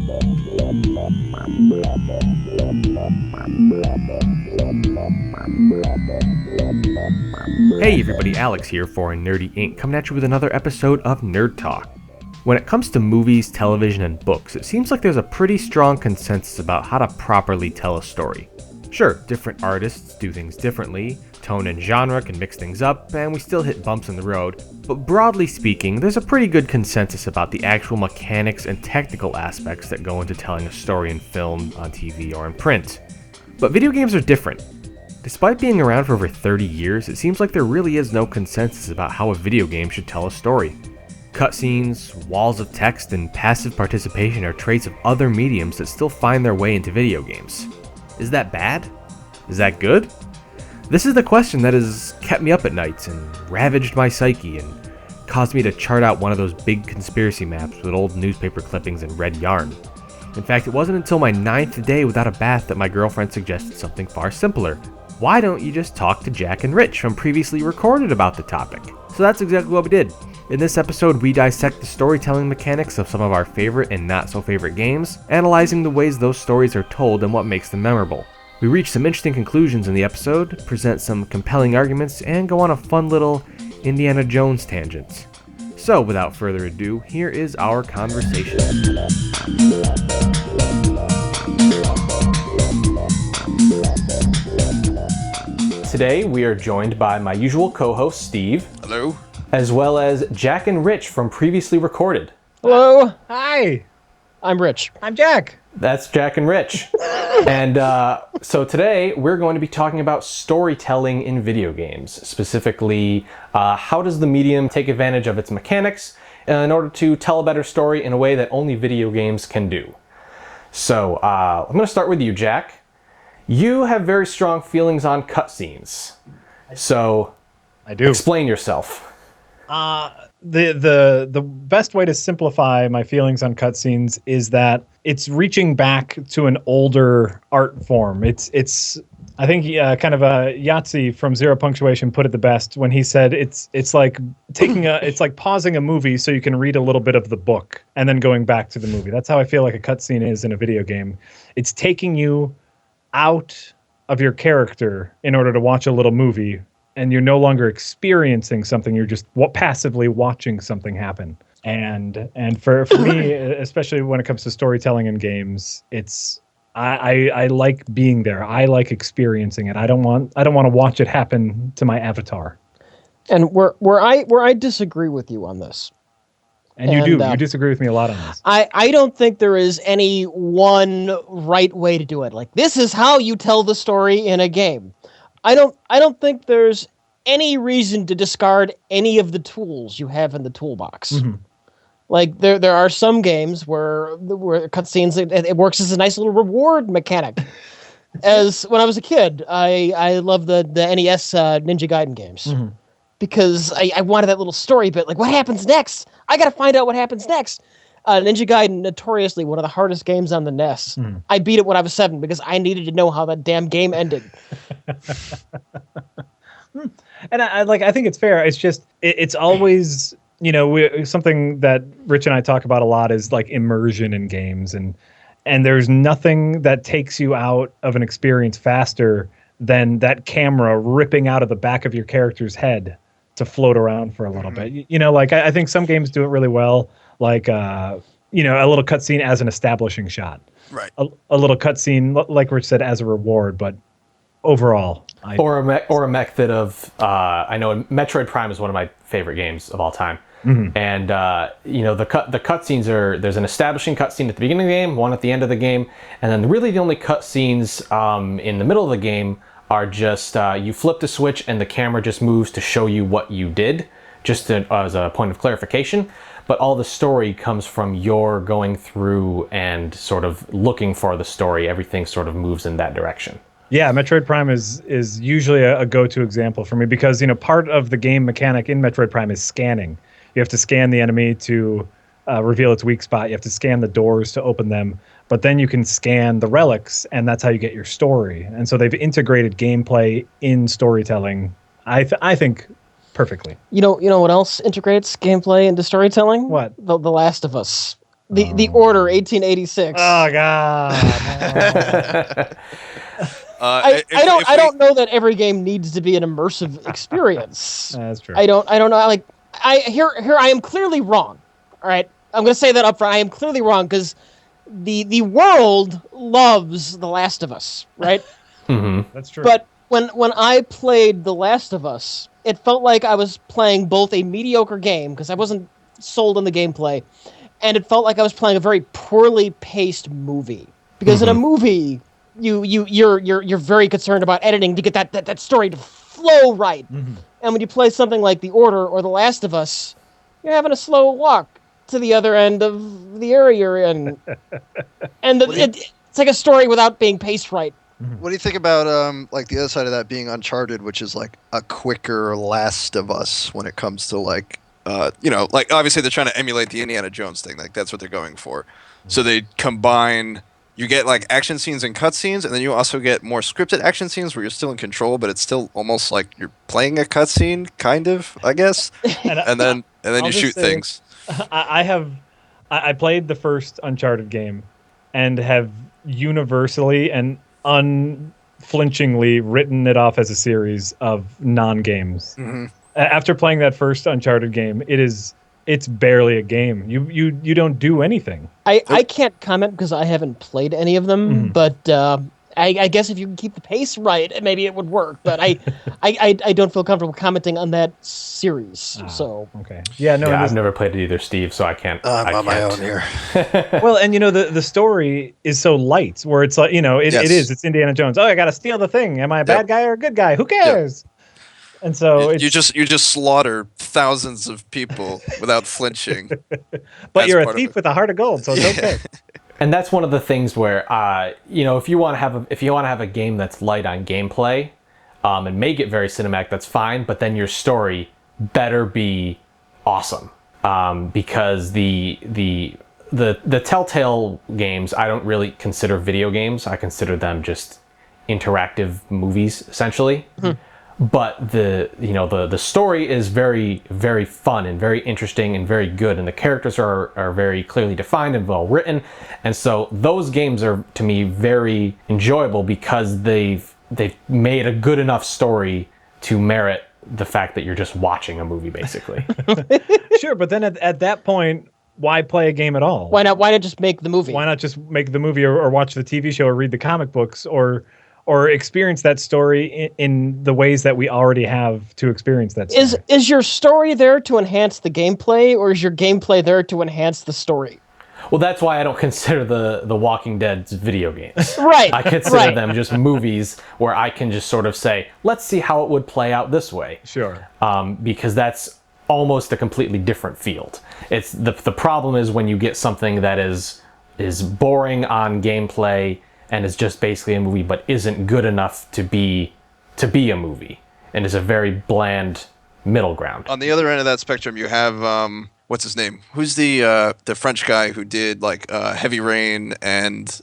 Hey everybody, Alex here for Nerdy Inc. coming at you with another episode of Nerd Talk. When it comes to movies, television, and books, it seems like there's a pretty strong consensus about how to properly tell a story. Sure, different artists do things differently, tone and genre can mix things up, and we still hit bumps in the road, but broadly speaking, there's a pretty good consensus about the actual mechanics and technical aspects that go into telling a story in film, on TV, or in print. But video games are different. Despite being around for over 30 years, it seems like there really is no consensus about how a video game should tell a story. Cutscenes, walls of text, and passive participation are traits of other mediums that still find their way into video games. Is that bad? Is that good? This is the question that has kept me up at nights and ravaged my psyche and caused me to chart out one of those big conspiracy maps with old newspaper clippings and red yarn. In fact, it wasn't until my 9th day without a bath that my girlfriend suggested something far simpler. Why don't you just talk to Jack and Rich from previously recorded about the topic? So that's exactly what we did. In this episode, we dissect the storytelling mechanics of some of our favorite and not so favorite games, analyzing the ways those stories are told and what makes them memorable. We reach some interesting conclusions in the episode, present some compelling arguments, and go on a fun little Indiana Jones tangent. So without further ado, here is our conversation. Today, we are joined by my usual co-host, Steve. Hello. As well as Jack and Rich from previously recorded. Hello. Hi. I'm Rich. I'm Jack. That's Jack and Rich. And so today, we're going to be talking about storytelling in video games. Specifically, how does the medium take advantage of its mechanics in order to tell a better story in a way that only video games can do. So, I'm going to start with you, Jack. You have very strong feelings on cutscenes. So, I do. Explain yourself. The best way to simplify my feelings on cutscenes is that it's reaching back to an older art form. It's I think kind of Yahtzee from Zero Punctuation put it the best when he said it's like it's like pausing a movie so you can read a little bit of the book and then going back to the movie. That's how I feel like a cutscene is in a video game. It's taking you out of your character in order to watch a little movie, and you're no longer experiencing something, you're just passively watching something happen. And for me, especially when it comes to storytelling in games, it's I like being there. I like experiencing it. I don't want to watch it happen to my avatar. And where I disagree with you on this. And you disagree with me a lot on this. I don't think there is any one right way to do it. Like, this is how you tell the story in a game. I don't think there's any reason to discard any of the tools you have in the toolbox. Mm-hmm. Like, there are some games where cutscenes, it works as a nice little reward mechanic. As when I was a kid, I loved the NES Ninja Gaiden games. Mm-hmm. Because I wanted that little story bit, like, what happens next? I gotta find out what happens next. Ninja Gaiden, notoriously one of the hardest games on the NES. Mm. I beat it when I was 7 because I needed to know how that damn game ended. And I think it's fair. It's just it's always, something that Rich and I talk about a lot is like immersion in games, and there's nothing that takes you out of an experience faster than that camera ripping out of the back of your character's head to float around for a little bit. I think some games do it really well, like a little cutscene as an establishing shot. Right. A little cutscene, like Rich said, as a reward, but overall, or a method of I know Metroid Prime is one of my favorite games of all time. Mm-hmm. And the cutscenes there's an establishing cutscene at the beginning of the game, one at the end of the game, and then really the only cutscenes in the middle of the game are just you flip the switch and the camera just moves to show you what you did, just as a point of clarification. But all the story comes from your going through and sort of looking for the story. Everything sort of moves in that direction. Yeah, Metroid Prime is usually a go-to example for me because, part of the game mechanic in Metroid Prime is scanning. You have to scan the enemy to reveal its weak spot. You have to scan the doors to open them. But then you can scan the relics, and that's how you get your story. And so they've integrated gameplay in storytelling, I think, perfectly. You know what else integrates gameplay into storytelling? What? The Last of Us. The Order 1886. Oh God. I don't know that every game needs to be an immersive experience. That's true. I don't know. Like here I am clearly wrong. All right, I'm gonna say that up front. I am clearly wrong because the world loves The Last of Us, right? That's true. But when I played The Last of Us, it felt like I was playing both a mediocre game because I wasn't sold on the gameplay, and it felt like I was playing a very poorly paced movie. Because in a movie, you're very concerned about editing to get that story to flow right. And when you play something like The Order or The Last of Us, you're having a slow walk to the other end of the area you're in, and it's like a story without being paced right. What do you think about like the other side of that being Uncharted, which is like a quicker Last of Us when it comes to like like obviously they're trying to emulate the Indiana Jones thing, like that's what they're going for. So they combine, you get like action scenes and cutscenes, and then you also get more scripted action scenes where you're still in control, but it's still almost like you're playing a cutscene, kind of, I guess. and then you shoot things. I played the first Uncharted game and have universally and unflinchingly written it off as a series of non-games. After playing that first Uncharted game, it's barely a game. You don't do anything. I can't comment because I haven't played any of them, but I guess if you can keep the pace right, maybe it would work. But I don't feel comfortable commenting on that series. So okay, yeah, I've never played it either, Steve, so I can't. I'm on my own here. Well, and the story is so light, where it's like it's Indiana Jones. Oh, I got to steal the thing. Am I a bad guy or a good guy? Who cares? And so you just slaughter thousands of people without flinching. But you're a thief with a heart of gold, so it's okay. And that's one of the things where if you want to have a game that's light on gameplay, and make it very cinematic, that's fine. But then your story better be awesome, because the Telltale games I don't really consider video games. I consider them just interactive movies essentially. But the story is very, very fun and very interesting and very good, and the characters are very clearly defined and well written, and so those games are to me very enjoyable because they've made a good enough story to merit the fact that you're just watching a movie basically. Sure, but then at that point, why play a game at all? Why not just make the movie? Why not just make the movie or watch the TV show or read the comic books or experience that story in the ways that we already have to experience that story? Is your story there to enhance the gameplay, or is your gameplay there to enhance the story? Well, that's why I don't consider the Walking Dead video games. Right. I consider them just movies where I can just sort of say, let's see how it would play out this way. Sure. Because that's almost a completely different field. It's the problem is when you get something that is boring on gameplay and is just basically a movie, but isn't good enough to be a movie, and is a very bland middle ground. On the other end of that spectrum, you have what's his name? Who's the French guy who did like Heavy Rain and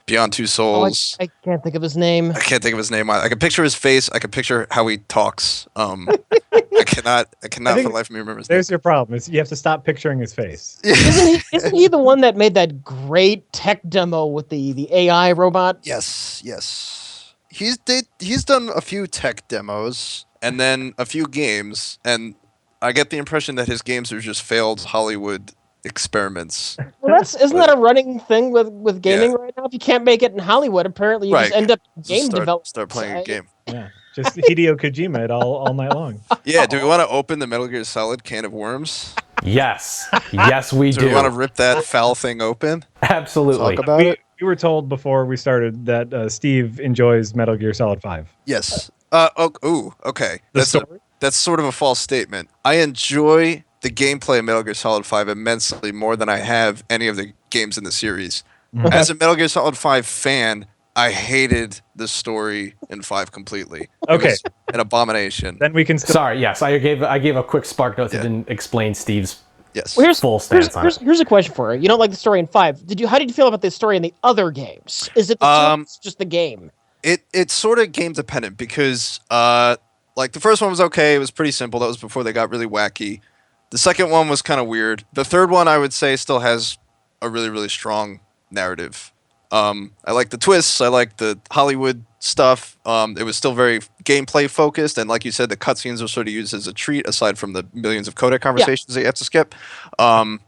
Beyond Two Souls? I can't think of his name. I can't think of his name. I can picture his face. I can picture how he talks. I cannot for the life of me remember his name. There's your problem. Is you have to stop picturing his face. Isn't he the one that made that great tech demo with the AI robot? Yes. He's done a few tech demos and then a few games, and I get the impression that his games are just failed Hollywood experiments. Well, isn't that a running thing with gaming right now? If you can't make it in Hollywood, apparently you just end up game development. Start playing a game. Yeah, just Hideo Kojima it all night long. Yeah, do we want to open the Metal Gear Solid can of worms? Yes, we do. Do we want to rip that foul thing open? Absolutely. Talk about it? We were told before we started that Steve enjoys Metal Gear Solid 5. Yes. Okay. That's sort of a false statement. I enjoy the gameplay of Metal Gear Solid 5 immensely more than I have any of the games in the series. As a Metal Gear Solid 5 fan, I hated the story in 5 completely. Okay. It was an abomination. Then we can still... Sorry, yes, I gave a quick spark note that didn't explain Steve's full stance on it. Here's a question for you. You don't like the story in 5. How did you feel about the story in the other games? Is it just the game? It's sort of game dependent because like the first one was okay. It was pretty simple. That was before they got really wacky. The second one was kind of weird. The third one I would say still has a really, really strong narrative. I like the twists. I like the Hollywood stuff. It was still very gameplay focused, and like you said, the cutscenes were sort of used as a treat, aside from the millions of codec conversations that you have to skip. Um,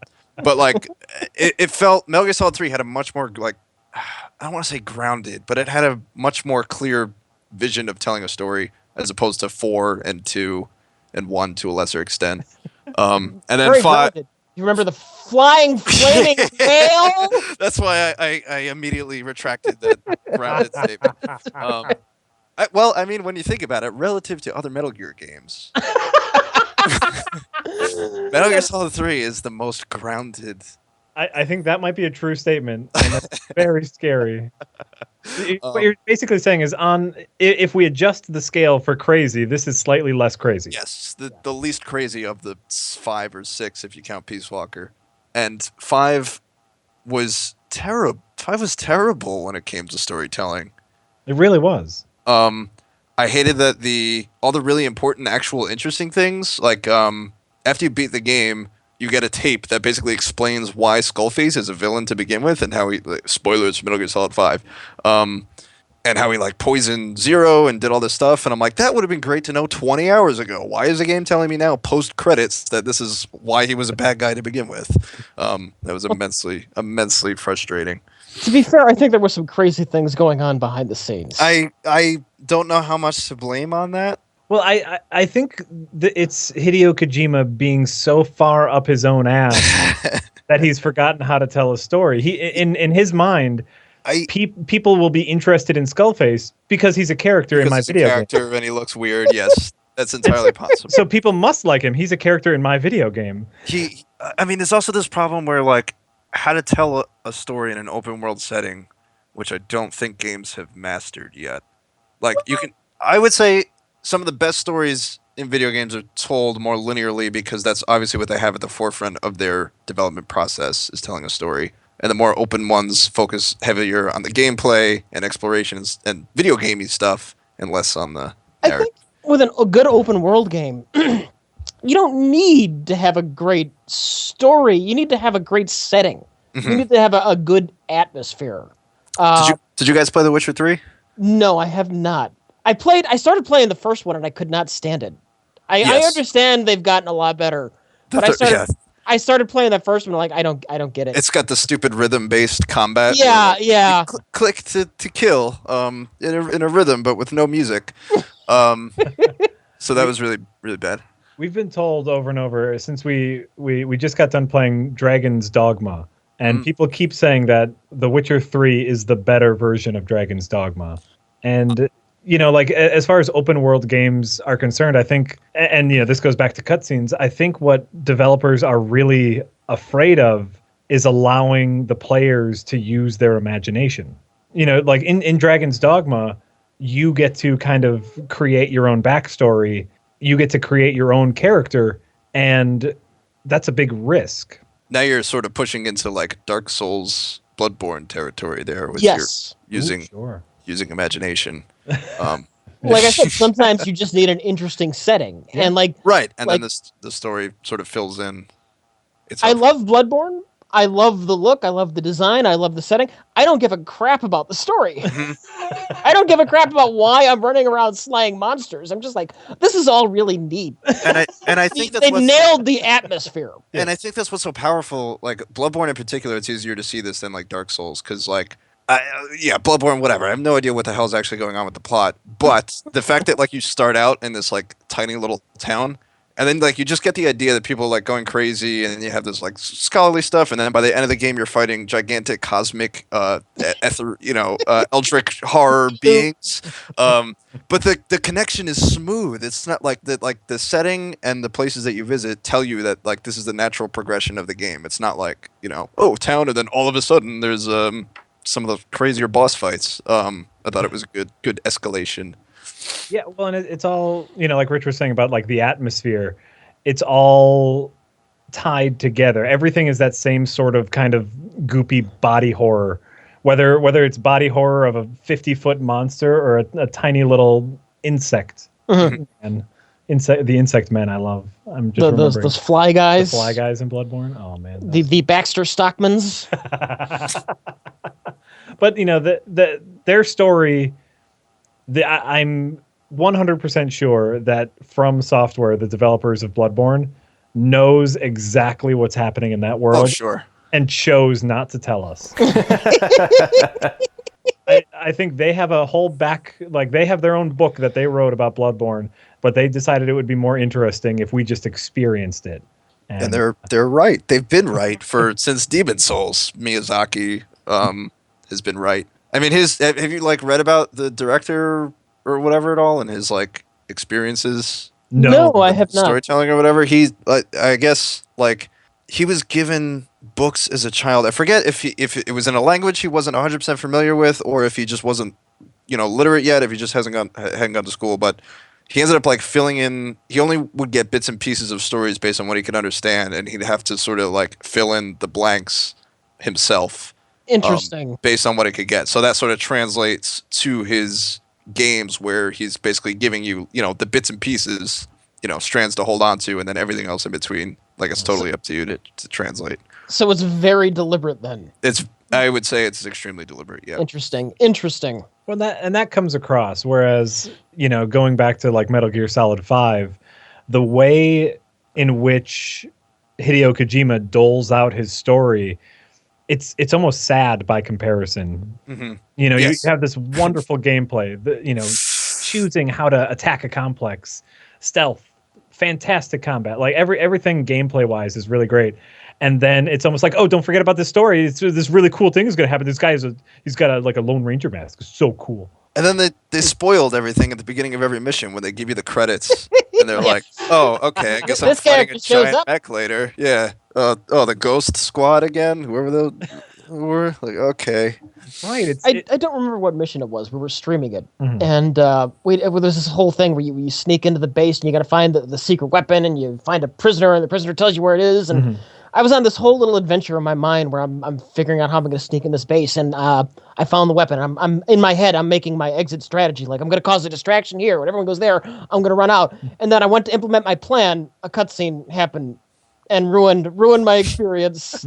but like, it felt Metal Gear Solid 3 had a much more like, I don't want to say grounded, but it had a much more clear vision of telling a story as opposed to 4 and 2 and 1 to a lesser extent. And then Very 5. grounded. You remember the flying, flaming whale? That's why I immediately retracted that grounded statement. Well, I mean, when you think about it, relative to other Metal Gear games, Metal Gear Solid 3 is the most grounded. I think that might be a true statement, and that's very scary. What you're basically saying is, if we adjust the scale for crazy, this is slightly less crazy. Yes, the least crazy of the 5 or 6 if you count Peace Walker. And 5 was terrible. 5 was terrible when it came to storytelling. It really was. I hated that all the really important, actual interesting things, like after you beat the game, you get a tape that basically explains why Skullface is a villain to begin with, and how he, like, spoilers for Metal Gear Solid 5, and how he like poisoned Zero and did all this stuff. And I'm like, that would have been great to know 20 hours ago. Why is the game telling me now, post credits, that this is why he was a bad guy to begin with? That was immensely frustrating. To be fair, I think there were some crazy things going on behind the scenes. I don't know how much to blame on that. Well, I think it's Hideo Kojima being so far up his own ass that he's forgotten how to tell a story. He in his mind, people will be interested in Skullface because he's a character in my video game. He's a character and he looks weird. Yes, that's entirely possible. So people must like him. He's a character in my video game. I mean, there's also this problem where, like, how to tell a story in an open world setting, which I don't think games have mastered yet. Like, I would say some of the best stories in video games are told more linearly, because that's obviously what they have at the forefront of their development process, is telling a story. And the more open ones focus heavier on the gameplay and explorations and video gamey stuff, and less on the narrative. I think with a good open world game, you don't need to have a great story. You need to have a great setting. Mm-hmm. You need to have a good atmosphere. Did you guys play The Witcher 3? No, I have not. I started playing the first one and I could not stand it. I understand they've gotten a lot better, but I started playing that first one, like, I don't get it. It's got the stupid rhythm-based combat. Yeah, where, yeah. Click to kill, in a rhythm, but with no music. So that was really, really bad. We've been told over and over since we just got done playing Dragon's Dogma, and people keep saying that The Witcher 3 is the better version of Dragon's Dogma. And like, as far as open world games are concerned, I think, and this goes back to cutscenes, I think what developers are really afraid of is allowing the players to use their imagination. Like in Dragon's Dogma, you get to kind of create your own backstory. You get to create your own character, and that's a big risk. Now you're sort of pushing into like Dark Souls, Bloodborne territory there, with Yes. your using imagination. Like I said, sometimes you just need an interesting setting, and like right, and then the story sort of fills in. I love Bloodborne. I love the look. I love the design. I love the setting. I don't give a crap about the story. Mm-hmm. I don't give a crap about why I'm running around slaying monsters. I'm just like, this is all really neat. And I think they nailed the atmosphere. And I think that's what's so powerful. Like Bloodborne in particular, it's easier to see this than like Dark Souls, because like, Bloodborne, whatever. I have no idea what the hell's actually going on with the plot, but the fact that like you start out in this like tiny little town, and then like you just get the idea that people are like going crazy, and then you have this like scholarly stuff, and then by the end of the game you're fighting gigantic cosmic eldritch horror beings. But the connection is smooth. It's not like the setting and the places that you visit tell you that like this is the natural progression of the game. It's not like, town, and then all of a sudden there's some of the crazier boss fights. I thought it was a good escalation. Yeah, well, and it's all, like Rich was saying about like the atmosphere, it's all tied together. Everything is that same sort of kind of goopy body horror, whether it's body horror of a 50-foot monster or a tiny little insect. Mm-hmm. And The insect men I love. I'm just Those remembering fly the guys, fly guys in Bloodborne. Oh man. the Baxter Stockmans. But their story, I'm 100% sure that From Software, the developers of Bloodborne, knows exactly what's happening in that Oh, world sure. and chose not to tell us. I think they have a whole they have their own book that they wrote about Bloodborne, but they decided it would be more interesting if we just experienced it. And they're right. They've been right since Demon Souls. Miyazaki has been right. I mean, have you like read about the director or whatever at all and his like experiences No, I with have not. storytelling or whatever? I guess like he was given books as a child. I forget if it was in a language he wasn't 100% familiar with or if he just wasn't literate yet, if he just hadn't gone to school, but he ended up like filling in. He only would get bits and pieces of stories based on what he could understand, and he'd have to sort of like fill in the blanks himself, Interesting. based on what he could get. So that sort of translates to his games, where he's basically giving you, the bits and pieces, strands to hold on to, and then everything else in between. Like it's totally up to you to translate. So it's very deliberate then. I would say it's extremely deliberate. Yeah. Interesting. Well, that comes across. Whereas, going back to like Metal Gear Solid 5, the way in which Hideo Kojima doles out his story, it's almost sad by comparison. Mm-hmm. You have this wonderful gameplay, choosing how to attack a complex, stealth, fantastic combat, like everything gameplay wise is really great. And then it's almost like, oh, don't forget about this story. This really cool thing is going to happen. This guy he's got a Lone Ranger mask. It's so cool. And then they spoiled everything at the beginning of every mission when they give you the credits, and they're like, "Oh, okay, I guess I'm This fighting a character shows giant up. mech later." Yeah. The Ghost Squad again, whoever those were. Like, okay. Right. I don't remember what mission it was. We were streaming it, Mhm. and there's this whole thing where you sneak into the base and you got to find the secret weapon, and you find a prisoner, and the prisoner tells you where it is. And Mhm. I was on this whole little adventure in my mind where I'm figuring out how I'm going to sneak in this base, and I found the weapon. I'm in my head. I'm making my exit strategy. Like I'm going to cause a distraction here. When everyone goes there, I'm going to run out. And then I went to implement my plan. A cutscene happened and ruined my experience.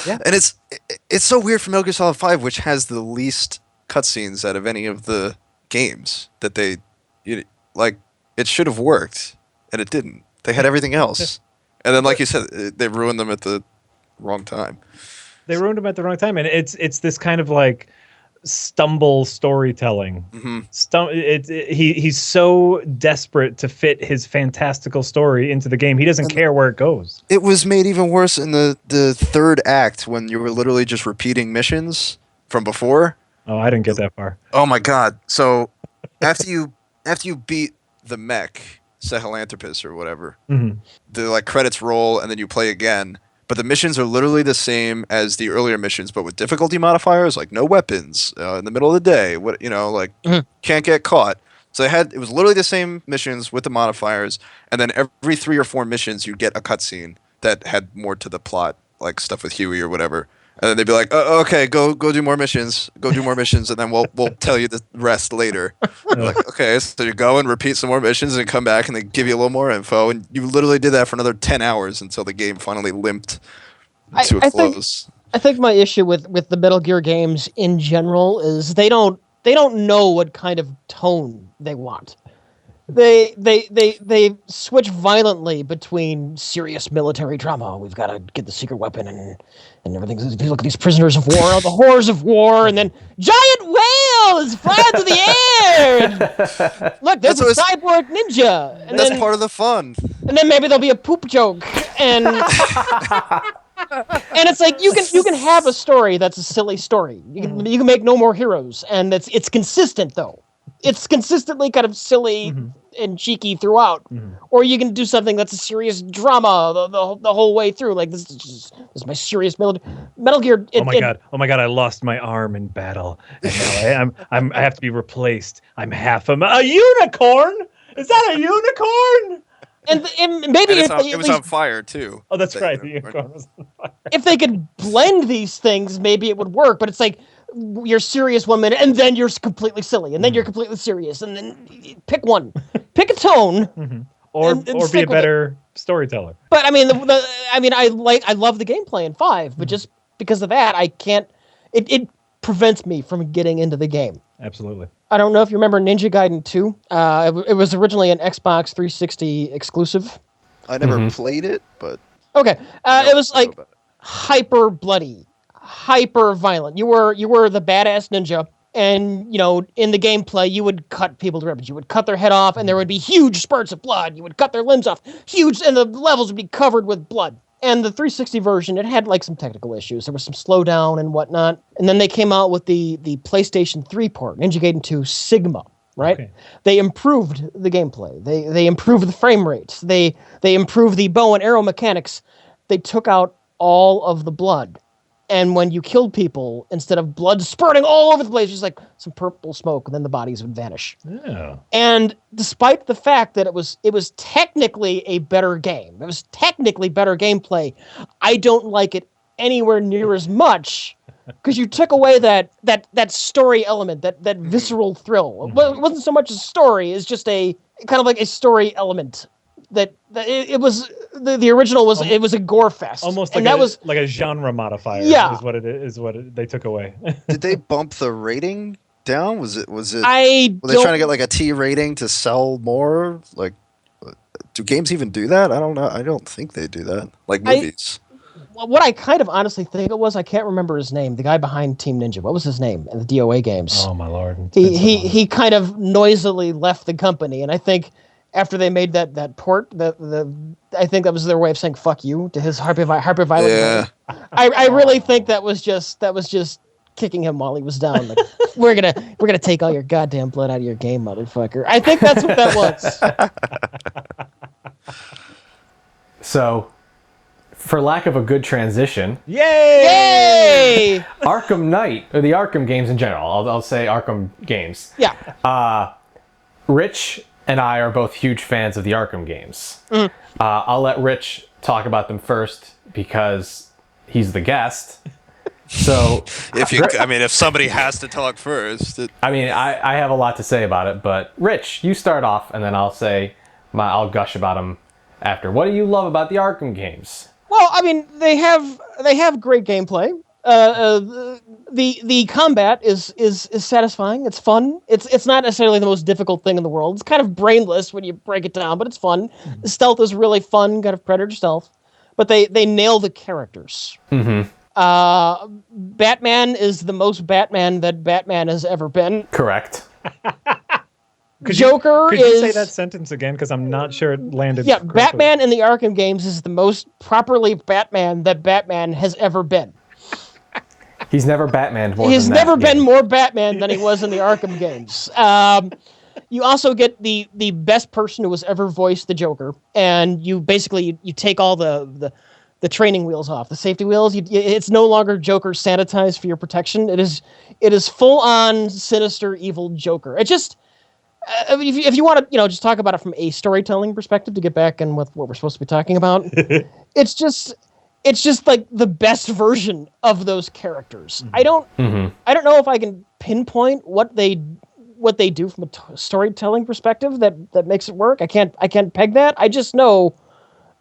Yeah. And it's so weird for Metal Gear Solid 5, which has the least cutscenes out of any of the games that like. It should have worked, and it didn't. They had everything else. And then, like you said, they ruined them at the wrong time. They ruined him at the wrong time, and it's this kind of like stumble storytelling. Mm-hmm. He's so desperate to fit his fantastical story into the game. He doesn't care where it goes. It was made even worse in the third act when you were literally just repeating missions from before. Oh, I didn't get that far. Oh my god! So after you beat the mech, Sahelanthropus or whatever, Mhm. the like credits roll and then you play again. But the missions are literally the same as the earlier missions, but with difficulty modifiers, like no weapons in the middle of the day. Can't get caught. So it was literally the same missions with the modifiers, and then every 3 or 4 missions you get a cutscene that had more to the plot, like stuff with Huey or whatever. And then they'd be like, oh, "Okay, go do more missions. Go do more missions, and then we'll tell you the rest later." Like, okay, so you go and repeat some more missions, and come back, and they give you a little more info, and you literally did that for another 10 hours until the game finally limped to a close. I think my issue with the Metal Gear games in general is they don't know what kind of tone they want. They switch violently between serious military drama. We've got to get the secret weapon and everything. If you look at these prisoners of war, the horrors of war, and then giant whales flying through the air. And look, there's a cyborg ninja. And That's part of the fun. And then maybe there'll be a poop joke, and it's like you can have a story that's a silly story. You can make No More Heroes, and it's consistent though. It's consistently kind of silly and cheeky throughout, or you can do something that's a serious drama the whole way through. Like this is my serious Metal Gear. Oh my god! I lost my arm in battle, and now I have to be replaced. I'm half a unicorn. Is that a unicorn? And maybe it was on fire too. Oh, that's right. The unicorn was on fire. If they could blend these things, maybe it would work. But it's like you're serious 1 minute, and then you're completely silly, and then you're completely serious, and then pick one, pick a tone, Or and be a stick with better storyteller. But I mean, I love the gameplay in 5, but just because of that, I can't. It prevents me from getting into the game. Absolutely. I don't know if you remember Ninja Gaiden 2. It was originally an Xbox 360 exclusive. I never played it, but Okay, I it was know like about it. hyper bloody, hyper violent. You were the badass ninja, and in the gameplay you would cut people to ribbons. You would cut their head off, and there would be huge spurts of blood. You would cut their limbs off, huge, and the levels would be covered with blood. And the 360 version, it had like some technical issues. There was some slowdown and whatnot. And then they came out with the PlayStation 3 port, Ninja Gaiden 2 Sigma. Right? Okay. They improved the gameplay. They improved the frame rates. They improved the bow and arrow mechanics. They took out all of the blood. And when you killed people, instead of blood spurting all over the place, just like some purple smoke, and then the bodies would vanish. Yeah. And despite the fact that it was technically a better game, it was technically better gameplay, I don't like it anywhere near as much. Because you took away that story element, that visceral thrill. It wasn't so much a story; it's just a kind of like a story element. It was the original was it was a gore fest, Almost and like that was like a genre modifier. Yeah. Is what it is. They took away. Did they bump the rating down? Was it? I Were they don't trying to get like a T rating to sell more? Like, do games even do that? I don't know. I don't think they do that. Like movies. what I kind of honestly think it was. I can't remember his name. The guy behind Team Ninja. What was his name in the DOA games? Oh my lord! It's been so long. He kind of noisily left the company, and I think after they made that port, I think that was their way of saying "fuck you" to his hyper violent. Yeah. I really think that was just kicking him while he was down. Like, we're gonna take all your goddamn blood out of your game, motherfucker. I think that's what that was. So, for lack of a good transition, Yay! Arkham Knight, or the Arkham games in general, I'll say Arkham games. Yeah. Rich and I are both huge fans of the Arkham games. I'll let Rich talk about them first because he's the guest. So, if somebody has to talk first, I have a lot to say about it, but Rich, you start off, and then I'll gush about them after. What do you love about the Arkham games? Well, I mean, they have great gameplay. The combat is satisfying. It's fun. It's not necessarily the most difficult thing in the world. It's kind of brainless when you break it down, but it's fun. The stealth is really fun, kind of Predator stealth. But they nail the characters. Batman is the most Batman that Batman has ever been. Correct. Joker Could you say that sentence again? Because I'm not sure it landed. Yeah, correctly. Batman in the Arkham games is the most properly Batman that Batman has ever been. He's never Batman more He's than that never been game. more Batman than he was in the Arkham games. You also get the best person who has ever voiced the Joker, and you basically you take all the training wheels off, the safety wheels. It's no longer Joker sanitized for your protection. It is full on sinister evil Joker. It just if you want to just talk about it from a storytelling perspective to get back in with what we're supposed to be talking about, it's just like the best version of those characters. I don't know if I can pinpoint what they do from a storytelling perspective that makes it work. I can't peg that. I just know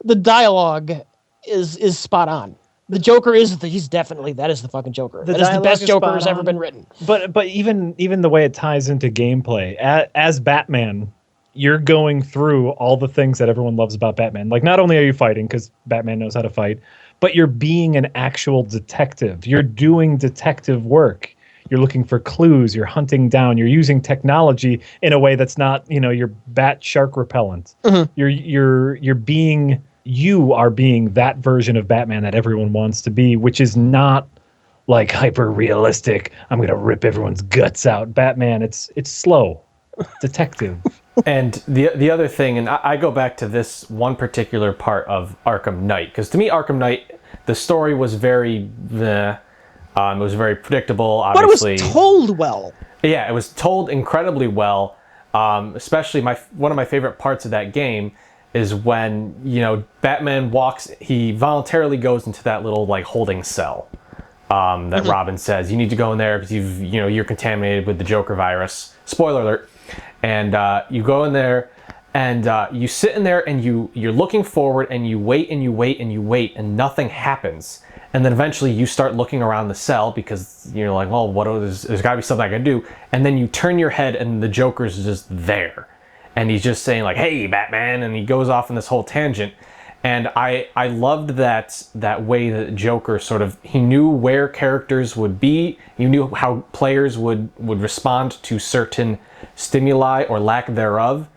the dialogue is spot on. The Joker he's definitely that is the fucking Joker. That is the best Joker who's ever been written. But even the way it ties into gameplay as Batman, you're going through all the things that everyone loves about Batman. Like, not only are you fighting because Batman knows how to fight, but you're being an actual detective. You're doing detective work. You're looking for clues. You're hunting down. You're using technology in a way that's not, your bat shark repellent. You are being that version of Batman that everyone wants to be, which is not like hyper realistic. I'm gonna rip everyone's guts out. Batman, it's slow, detective. And the other thing, and I go back to this one particular part of Arkham Knight, because to me, Arkham Knight, the story was very, it was very predictable. Obviously, but it was told well. Yeah, it was told incredibly well. Especially one of my favorite parts of that game is when Batman he voluntarily goes into that little like holding cell, that Robin says you need to go in there because you're contaminated with the Joker virus. Spoiler alert. And you go in there, and you sit in there, and you're looking forward, and you wait and you wait and you wait, and nothing happens. And then eventually you start looking around the cell because you're like, well, there's got to be something I can do. And then you turn your head, and the Joker's just there, and he's just saying like, "Hey, Batman," and he goes off in this whole tangent. And I loved that way that Joker sort of, he knew where characters would be, he knew how players would respond to certain stimuli or lack thereof,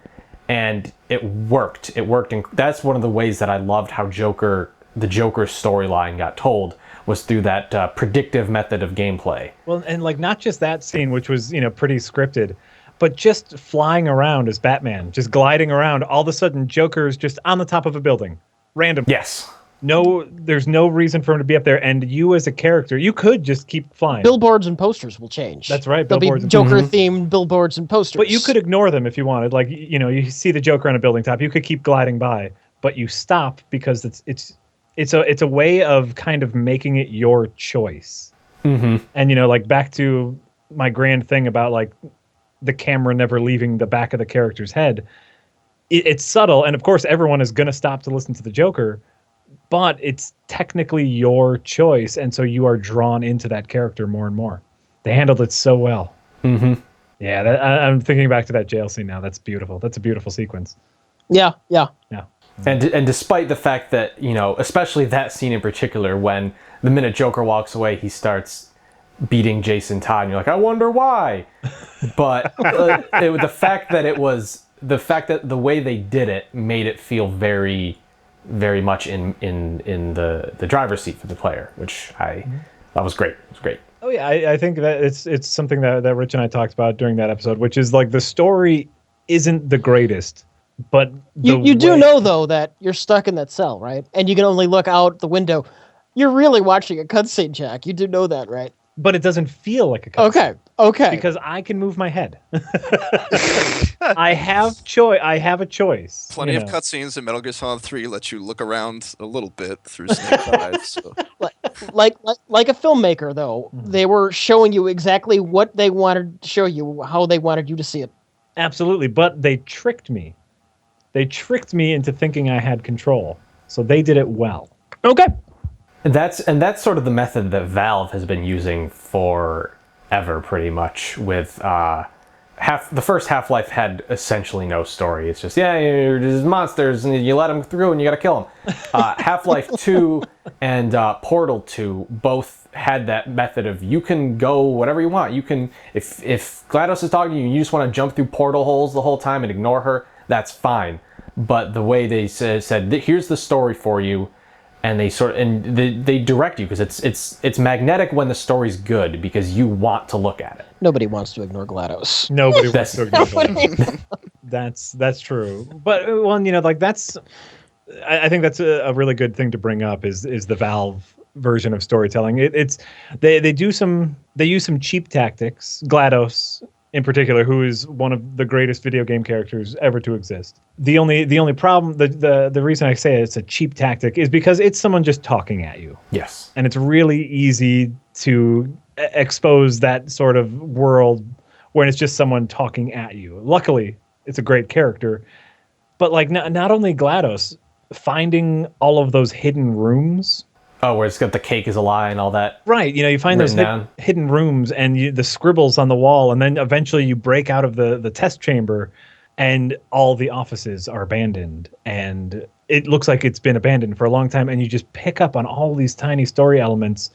and it worked. It worked, and that's one of the ways that I loved how the Joker's storyline got told, was through that predictive method of gameplay. Well, and like not just that scene, which was pretty scripted, but just flying around as Batman, just gliding around. All of a sudden, Joker's just on the top of a building. Random. Yes. No, there's no reason for him to be up there, and you as a character, you could just keep flying. Billboards and posters will change. That's right. There'll be Joker-themed billboards and posters. But you could ignore them if you wanted. Like, you see the Joker on a building top, you could keep gliding by, but you stop because it's a way of kind of making it your choice. Mm-hmm. And like back to my grand thing about like the camera never leaving the back of the character's head. It's subtle, and of course everyone is going to stop to listen to the Joker, but it's technically your choice, and so you are drawn into that character more and more. They handled it so well. Mm-hmm. Yeah, I'm thinking back to that jail scene now. That's beautiful. That's a beautiful sequence. Yeah. And despite the fact that, especially that scene in particular, when the minute Joker walks away, he starts beating Jason Todd, and you're like, I wonder why. But the fact that the way they did it made it feel very, very much in the driver's seat for the player, which that was great. It was great. Oh yeah, I think that it's something that Rich and I talked about during that episode, which is like the story isn't the greatest, but you do know though that you're stuck in that cell, right? And you can only look out the window. You're really watching a cutscene, Jack. You do know that, right? But it doesn't feel like a cutscene. Okay. Because I can move my head. I have a choice. Plenty of cutscenes in Metal Gear Solid 3 let you look around a little bit through Snake's eyes. So. Like a filmmaker, though, they were showing you exactly what they wanted to show you, how they wanted you to see it. Absolutely, but they tricked me. They tricked me into thinking I had control. So they did it well. Okay. And that's sort of the method that Valve has been using forever, pretty much. With the first Half-Life had essentially no story. It's just there's monsters and you let them through and you got to kill them. Half-Life 2 and Portal 2 both had that method of you can go whatever you want. You can if GLaDOS is talking to you and you just want to jump through portal holes the whole time and ignore her, that's fine. But the way they said here's the story for you. And they direct you because it's magnetic when the story's good because you want to look at it. Nobody wants to ignore GLaDOS. Nobody wants to ignore GLaDOS. That's true. But I think that's a really good thing to bring up is the Valve version of storytelling. They use some cheap tactics. GLaDOS in particular, who is one of the greatest video game characters ever to exist. The only problem, the reason I say it's a cheap tactic is because it's someone just talking at you. Yes. And it's really easy to expose that sort of world when it's just someone talking at you. Luckily, it's a great character. But like not only GLaDOS, finding all of those hidden rooms. Oh, where it's got the cake is a lie and all that. Right. You find those hidden rooms and the scribbles on the wall, and then eventually you break out of the test chamber and all the offices are abandoned. And it looks like it's been abandoned for a long time. And you just pick up on all these tiny story elements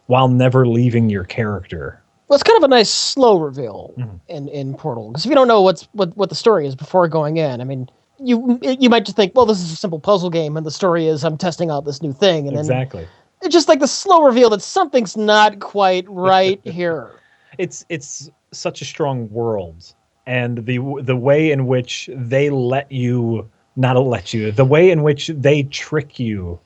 while never leaving your character. Well, it's kind of a nice slow reveal in Portal. Because if you don't know what the story is before going in, I mean, you might just think, well, this is a simple puzzle game, and the story is I'm testing out this new thing, and exactly. Then it's just like the slow reveal that something's not quite right here. It's such a strong world, and the way in which the way in which they trick you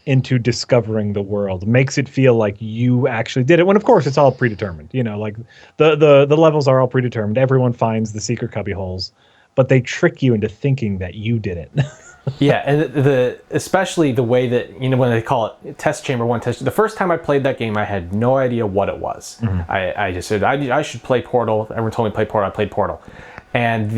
into discovering the world makes it feel like you actually did it. When of course it's all predetermined. Like the levels are all predetermined. Everyone finds the secret cubby holes. But they trick you into thinking that you did it. Yeah, and especially the way that, when they call it test chamber one, the first time I played that game, I had no idea what it was. I just said I should play Portal. Everyone told me to play Portal. I played Portal, and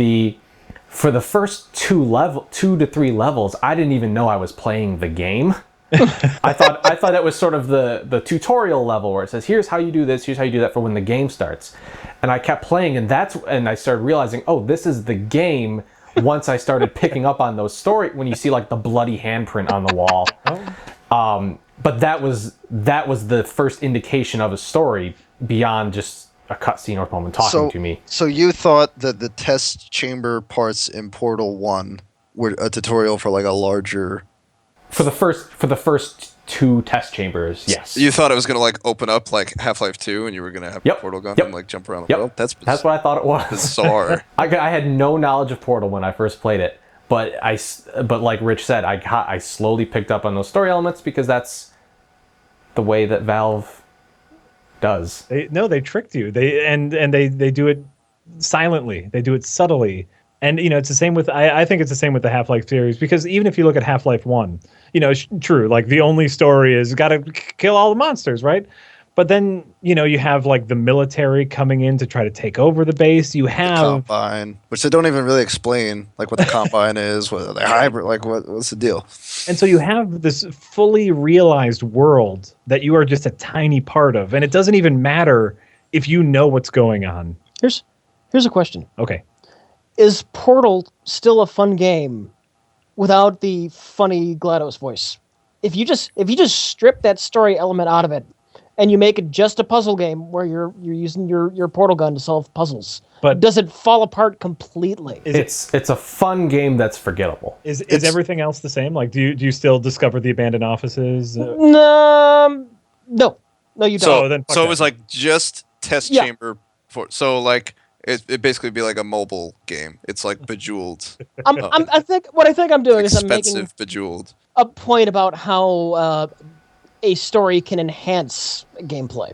for the first 2 to 3 levels, I didn't even know I was playing the game. I thought that was sort of the tutorial level where it says, here's how you do this, here's how you do that for when the game starts. And I kept playing, and I started realizing, oh, this is the game. Once I started picking up on those when you see like the bloody handprint on the wall. But that was the first indication of a story beyond just a cutscene or someone talking to me. So you thought that the test chamber parts in Portal 1 were a tutorial for like a larger... For the first 2 test chambers, yes. You thought it was going to like open up like Half-Life 2 and you were going to have a portal gun and like jump around the world? That's what I thought it was. Bizarre. I had no knowledge of Portal when I first played it, but like Rich said, I slowly picked up on those story elements because that's the way that Valve does. They tricked you. They do it silently. They do it subtly. And, it's the same with, I think it's the same with the Half-Life series, because even if you look at Half-Life 1, it's true, like the only story is got to kill all the monsters, right? But then, you have like the military coming in to try to take over the base. You have the Combine, which they don't even really explain, like what the Combine is, whether they're hybrid, like what's the deal? And so you have this fully realized world that you are just a tiny part of. And it doesn't even matter if you know what's going on. Here's a question. Okay. Is Portal still a fun game without the funny GLaDOS voice? If you just strip that story element out of it and you make it just a puzzle game where you're using your portal gun to solve puzzles, but does it fall apart completely? It's a fun game that's forgettable. Is everything else the same? Like, do you still discover the abandoned offices? No, you don't. So it was like just test chamber for like. It basically be like a mobile game. It's like Bejeweled. I think I'm doing is I'm making Bejeweled a point about how a story can enhance gameplay.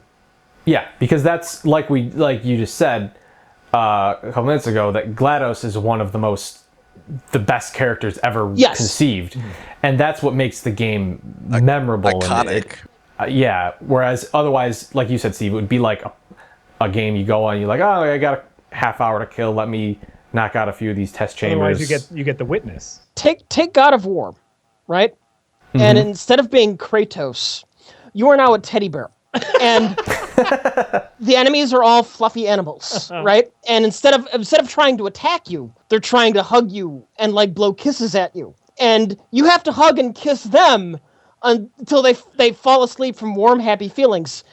Yeah, because that's like you just said a couple minutes ago, that GLaDOS is one of the best characters ever conceived, and that's what makes the game memorable, iconic. Whereas otherwise, like you said, Steve, it would be like a game you go on, you're like, oh, I got a half hour to kill, let me knock out a few of these test chambers. Otherwise you get the witness. Take God of War, right? Mm-hmm. And instead of being Kratos, you are now a teddy bear. And the enemies are all fluffy animals, right? And instead of trying to attack you, they're trying to hug you and like blow kisses at you. And you have to hug and kiss them until they fall asleep from warm, happy feelings.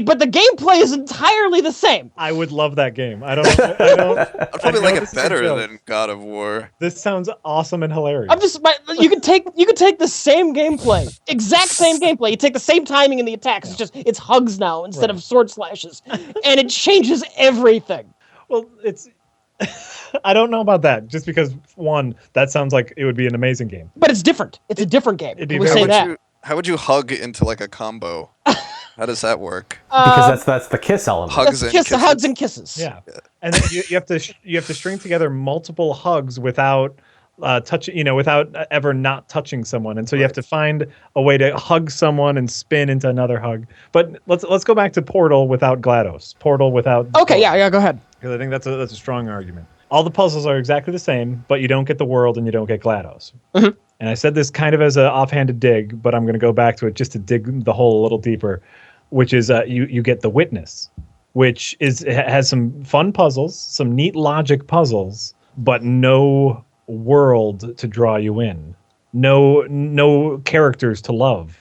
But the gameplay is entirely the same. I would love that game. I don't. I'd probably like it better than God of War. This sounds awesome and hilarious. You could take the same gameplay, exact same gameplay. You take the same timing in the attacks. It's hugs now instead of sword slashes, and it changes everything. Well, I don't know about that. Just because that sounds like it would be an amazing game. But it's different. It's a different game. How would you hug into like a combo? How does that work? Because that's the kiss element. Hugs and kisses. Yeah, and then you have to string together multiple hugs without without ever not touching someone, and so you have to find a way to hug someone and spin into another hug. But let's go back to Portal without GLaDOS. Portal without. Okay, yeah, go ahead. Because I think that's a strong argument. All the puzzles are exactly the same, but you don't get the world and you don't get GLaDOS. Mm-hmm. And I said this kind of as an offhanded dig, but I'm going to go back to it just to dig the hole a little deeper, which is you get the witness, which has some fun puzzles, some neat logic puzzles, but no world to draw you in, no characters to love,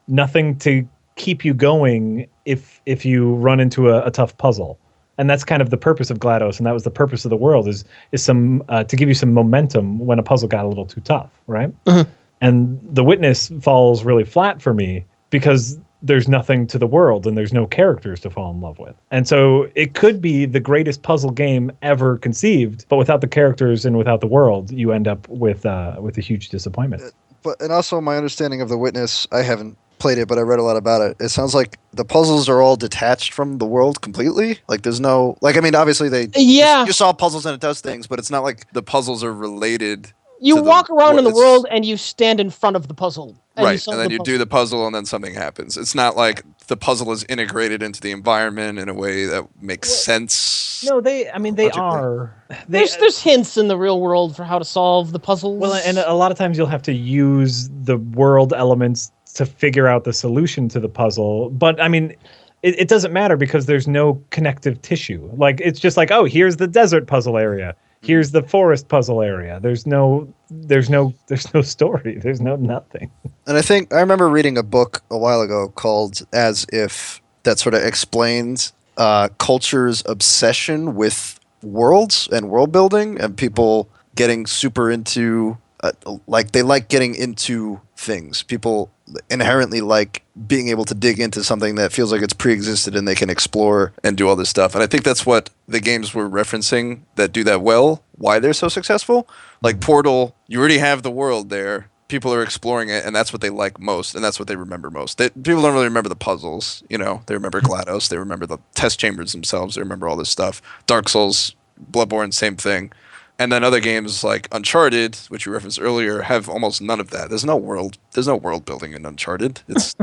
nothing to keep you going if you run into a tough puzzle. And that's kind of the purpose of GLaDOS, and that was the purpose of the world is some to give you some momentum when a puzzle got a little too tough, right? Mm-hmm. And the witness falls really flat for me because there's nothing to the world and there's no characters to fall in love with. And so it could be the greatest puzzle game ever conceived, but without the characters and without the world, you end up with a huge disappointment. And also my understanding of the witness, I haven't played it, but I read a lot about it. It sounds like the puzzles are all detached from the world completely. Like there's no, like, I mean, obviously you solve puzzles and it does things, but it's not like the puzzles are related You to walk around in the it's- world and you stand in front of the puzzle. And you right, solve and then you puzzle. do the puzzle, and then something happens. It's not like the puzzle is integrated into the environment in a way that makes sense. No, they logically. are. There's hints in the real world for how to solve the puzzles. Well, and a lot of times you'll have to use the world elements to figure out the solution to the puzzle. But I mean, it doesn't matter because there's no connective tissue. Like it's just like, oh, here's the desert puzzle area. Here's the forest puzzle area. There's no story. There's no nothing. And I remember reading a book a while ago called As If that sort of explains culture's obsession with worlds and world building and people getting super into they like getting into things. People inherently like being able to dig into something that feels like it's pre-existed and they can explore and do all this stuff. And I think that's what the games were referencing that do that well, why they're so successful. Like Portal, you already have the world there. People are exploring it, and that's what they like most, and that's what they remember most. People don't really remember the puzzles, you know. They remember GLaDOS, they remember the test chambers themselves, they remember all this stuff. Dark Souls, Bloodborne, same thing. And then other games like Uncharted, which you referenced earlier, have almost none of that. There's no world building in Uncharted. It's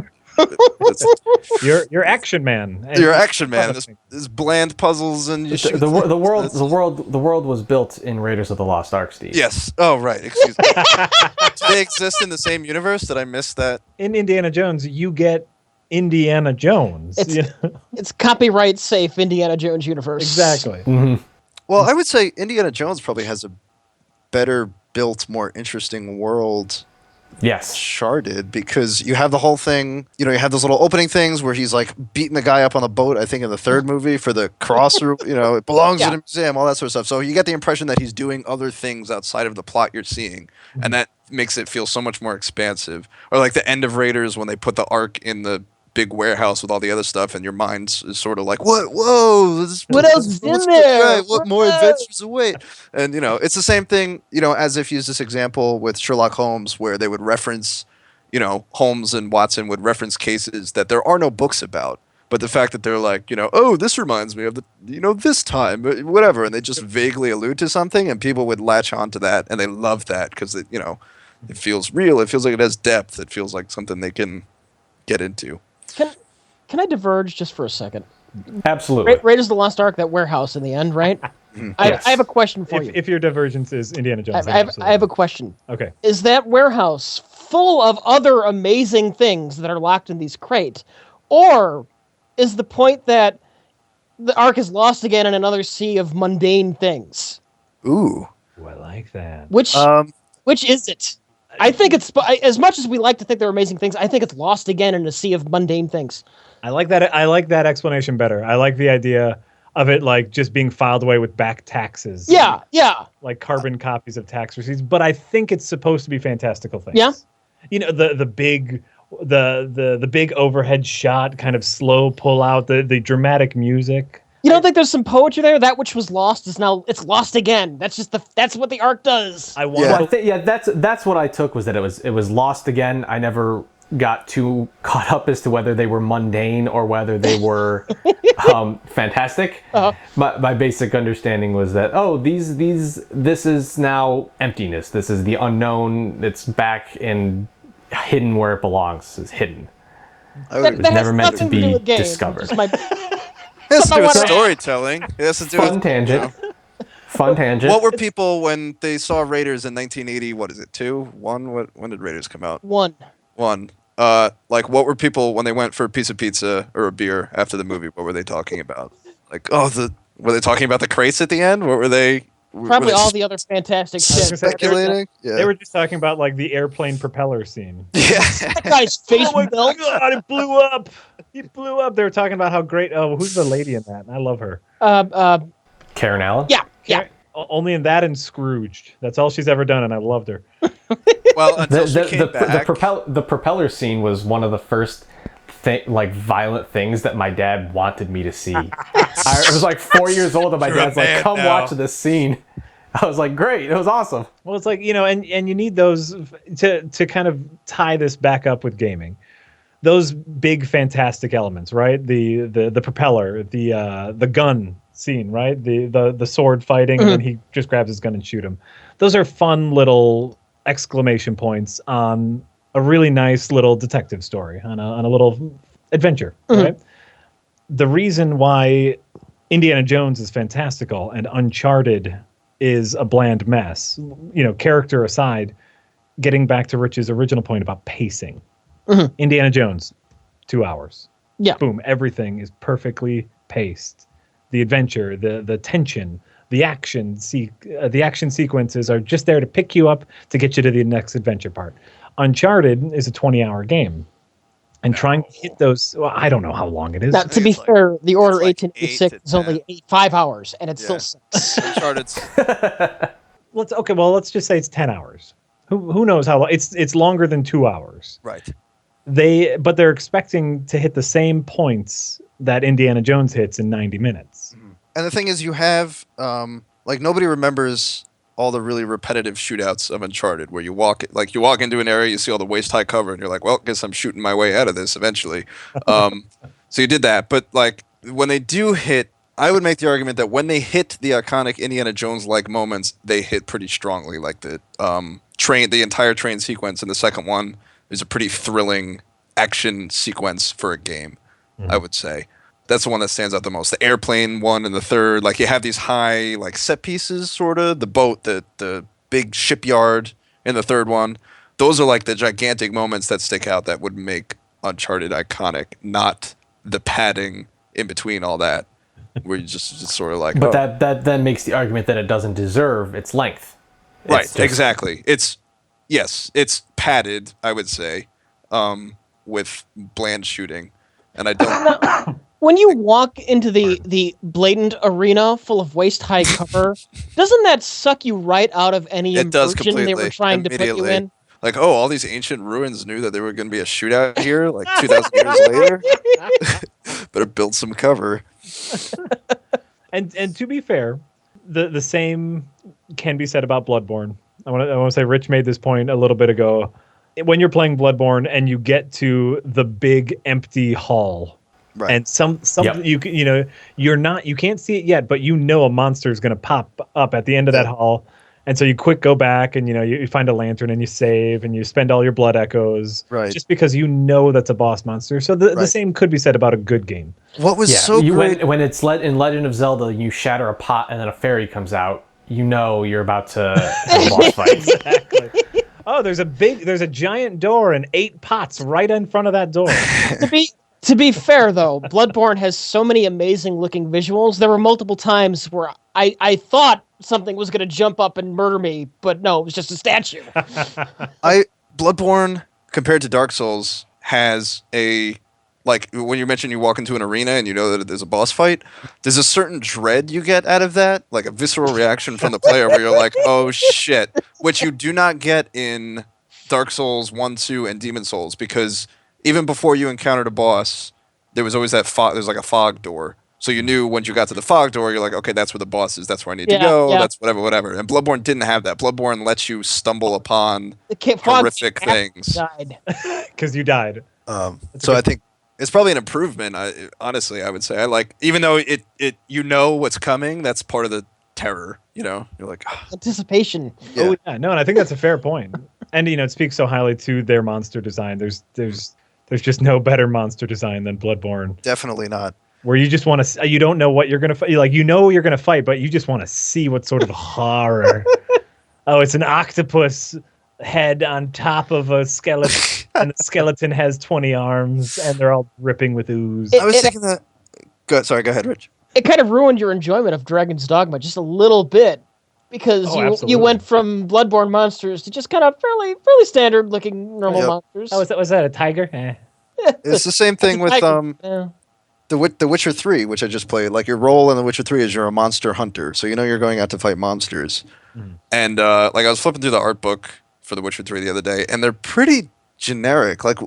You're Action Man. And you're Action Man. There's bland puzzles and you shoot. The world was built in Raiders of the Lost Ark, Steve. Yes. Oh, right. Excuse me. Do they exist in the same universe? Did I miss that? In Indiana Jones, you get Indiana Jones. It's copyright safe Indiana Jones universe. Exactly. Mm-hmm. Well, I would say Indiana Jones probably has a better built, more interesting world. Yes. Uncharted, because you have the whole thing, you know, you have those little opening things where he's like beating the guy up on the boat, I think in the third movie for the cross, or, you know, it belongs in a museum, all that sort of stuff. So you get the impression that he's doing other things outside of the plot you're seeing, and that makes it feel so much more expansive. Or like the end of Raiders when they put the Ark in the big warehouse with all the other stuff, and your mind is sort of like, what? Whoa! What else is in there? Right, what more adventures await? And you know, it's the same thing. You know, as if used this example with Sherlock Holmes, where they would reference, you know, Holmes and Watson would reference cases that there are no books about. But the fact that they're like, you know, oh, this reminds me of the, you know, this time, whatever, and they just vaguely allude to something, and people would latch on to that, and they love that because it, you know, it feels real. It feels like it has depth. It feels like something they can get into. Can I diverge just for a second? Absolutely. Raiders of the Lost Ark, that warehouse in the end, right? Yes. I have a question for you. If your divergence is Indiana Jones, I have a question. Okay. Is that warehouse full of other amazing things that are locked in these crates? Or is the point that the Ark is lost again in another sea of mundane things? Ooh. Ooh, I like that. Which is it? I think it's, as much as we like to think they're amazing things, I think it's lost again in a sea of mundane things. I like that explanation better. I like the idea of it like just being filed away with back taxes. Yeah. Like carbon copies of tax receipts. But I think it's supposed to be fantastical things. Yeah. You know, the big overhead shot, kind of slow pull out, the dramatic music. You don't think there's some poetry there? That which was lost is now, it's lost again. That's what the Ark does. That's what I took, was that it was lost again. I never got too caught up as to whether they were mundane or whether they were fantastic. Uh-huh. My basic understanding was that, this is now emptiness. This is the unknown. It's back and hidden where it belongs. It's hidden. That never has meant to nothing be do with games. discovered. It has to do with storytelling. It has to do Fun with tangent. You know. Fun tangent. What were people when they saw Raiders in 1980? What is it? 2? 1? When did Raiders come out? 1. Like, what were people when they went for a piece of pizza or a beer after the movie? What were they talking about? Like, were they talking about the crates at the end? What were they? Probably all the other fantastic shit. Speculating? Yeah. They were just talking about like the airplane propeller scene. Yeah. That guy's face built. God, it blew up. It blew up. They were talking about how great. Oh, who's the lady in that? I love her. Karen Allen? Yeah. Only in that and Scrooged. That's all she's ever done, and I loved her. Well, until she came back. The propeller scene was one of the first violent things that my dad wanted me to see. I was like 4 years old, and my dad's like, "Come watch this scene." I was like, "Great, it was awesome." Well, it's like, you know, and you need those to kind of tie this back up with gaming. Those big fantastic elements, right? The propeller, the gun scene, right? The sword fighting, and then he just grabs his gun and shoot him. Those are fun little exclamation points on a really nice little detective story, on a little adventure, right? The reason why Indiana Jones is fantastical and Uncharted is a bland mess, character aside, getting back to Rich's original point about pacing. Indiana Jones, 2 hours. Yeah. Boom, everything is perfectly paced. The adventure, the tension, the action sequences are just there to pick you up to get you to the next adventure part. Uncharted is a 20-hour game. And trying to hit those, well, I don't know how long it is. Now, to be fair, the Order like 1886 8 to is only 5 hours, and it still sucks. Uncharted's Let's just say it's 10 hours. Who knows how long? It's longer than 2 hours. right. But they're expecting to hit the same points that Indiana Jones hits in 90 minutes. And the thing is, you have nobody remembers all the really repetitive shootouts of Uncharted, where you walk into an area, you see all the waist high cover, and you're like, well, guess I'm shooting my way out of this eventually. So you did that, but like when they do hit, I would make the argument that when they hit the iconic Indiana Jones like moments, they hit pretty strongly. Like the entire train sequence in the second one is a pretty thrilling action sequence for a game, I would say. That's the one that stands out the most. The airplane one in the third, like you have these high like set pieces, sort of. The boat, the big shipyard in the third one. Those are like the gigantic moments that stick out that would make Uncharted iconic, not the padding in between all that, where you just sort of like. But that then makes the argument that it doesn't deserve its length. Right, exactly. It's padded, I would say, with bland shooting, and I don't. When you walk into the blatant arena full of waist-high cover, doesn't that suck you right out of any It does immersion they completely. were trying to put you Immediately. in? Like, oh, all these ancient ruins knew that there were going to be a shootout here, like 2,000 years later. Better build some cover. And to be fair, the same can be said about Bloodborne. I want to say Rich made this point a little bit ago. When you're playing Bloodborne and you get to the big empty hall, Right. and you can't see it yet, but a monster is going to pop up at the end of that hall, and so you go back and you find a lantern and you save and you spend all your blood echoes, right? Just because that's a boss monster. So the same could be said about a good game. What was so great when it's in Legend of Zelda, you shatter a pot and then a fairy comes out. You're about to have a boss fight. Exactly. Oh, there's a giant door and 8 pots right in front of that door. To be fair, though, Bloodborne has so many amazing-looking visuals. There were multiple times where I thought something was going to jump up and murder me, but no, it was just a statue. Bloodborne, compared to Dark Souls, has when you mentioned you walk into an arena and you know that there's a boss fight, there's a certain dread you get out of that, like a visceral reaction from the player where you're like, oh shit, which you do not get in Dark Souls 1, 2, and Demon Souls, because even before you encountered a boss, there was always that there's like a fog door. So you knew once you got to the fog door, you're like, okay, that's where the boss is. That's where I need to go. Yeah. That's whatever. And Bloodborne didn't have that. Bloodborne lets you stumble upon horrific things. Because you died. So I think it's probably an improvement. Honestly, I would say even though it what's coming, that's part of the terror. You're like anticipation. Yeah. Oh yeah, no, and I think that's a fair point. And it speaks so highly to their monster design. There's just no better monster design than Bloodborne. Definitely not. Where you just want to, you don't know what you're gonna fight. Like you're gonna fight, but you just want to see what sort of horror. Oh, it's an octopus head on top of a skeleton, and the skeleton has 20 arms, and they're all dripping with ooze. I was thinking that. Go ahead, Rich. It kind of ruined your enjoyment of Dragon's Dogma just a little bit, because you went from Bloodborne monsters to just kind of fairly standard looking normal monsters. Oh, was that a tiger? It's the same thing with The Witcher 3, which I just played. Like your role in The Witcher 3 is you're a monster hunter, so you're going out to fight monsters. And I was flipping through the art book for The Witcher 3 the other day, and they're pretty generic. Like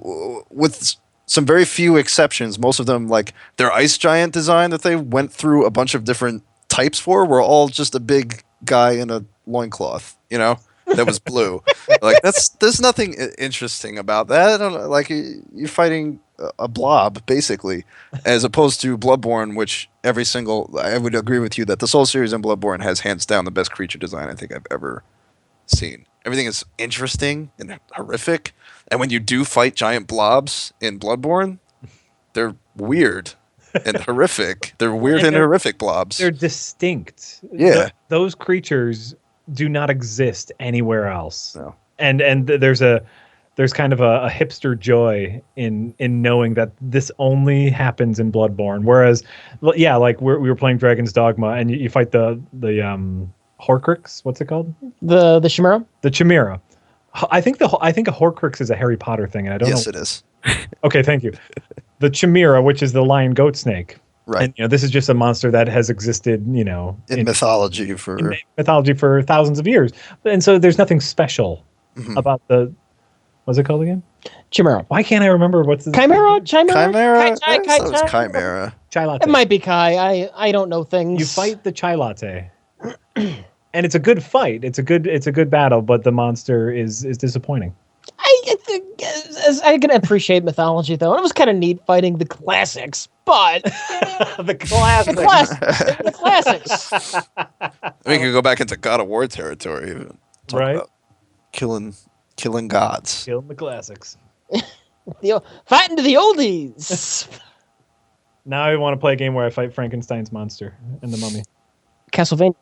with some very few exceptions, most of them, like their ice giant design that they went through a bunch of different types for, were all just a big guy in a loincloth, that was blue. Like there's nothing interesting about that. I don't know, like you're fighting a blob basically, as opposed to Bloodborne, which I would agree with you that the Soul series in Bloodborne has hands down the best creature design I think I've ever seen. Everything is interesting and horrific, and when you do fight giant blobs in Bloodborne, they're weird and horrific. They're weird And and horrific blobs. they're distinct. Yeah. Those creatures do not exist anywhere else. No. And there's kind of a hipster joy in knowing that this only happens in Bloodborne. Whereas, yeah, like we were playing Dragon's Dogma, and you fight the Horcrux. What's it called? The Chimera. The Chimera. I think a Horcrux is a Harry Potter thing, and I don't know. Yes, it is. Okay, thank you. The Chimera, which is the lion goat snake. Right. And this is just a monster that has existed, in mythology in mythology for thousands of years. And so there's nothing special about what's it called again? Chimera. Why can't I remember what's the Chimera? Chimera. I Chai, thought it was Chimera. chai latte? It might be Kai. I don't know things. You fight the chai latte. And it's a good fight. It's a good battle, but the monster is disappointing. I think I can appreciate mythology though. It was kind of neat fighting the classics, but the classic. the classics. We could go back into God of War territory. Talk Right. about killing gods. Killing the classics. Fighting to the oldies. Now I want to play a game where I fight Frankenstein's monster and the mummy. Castlevania.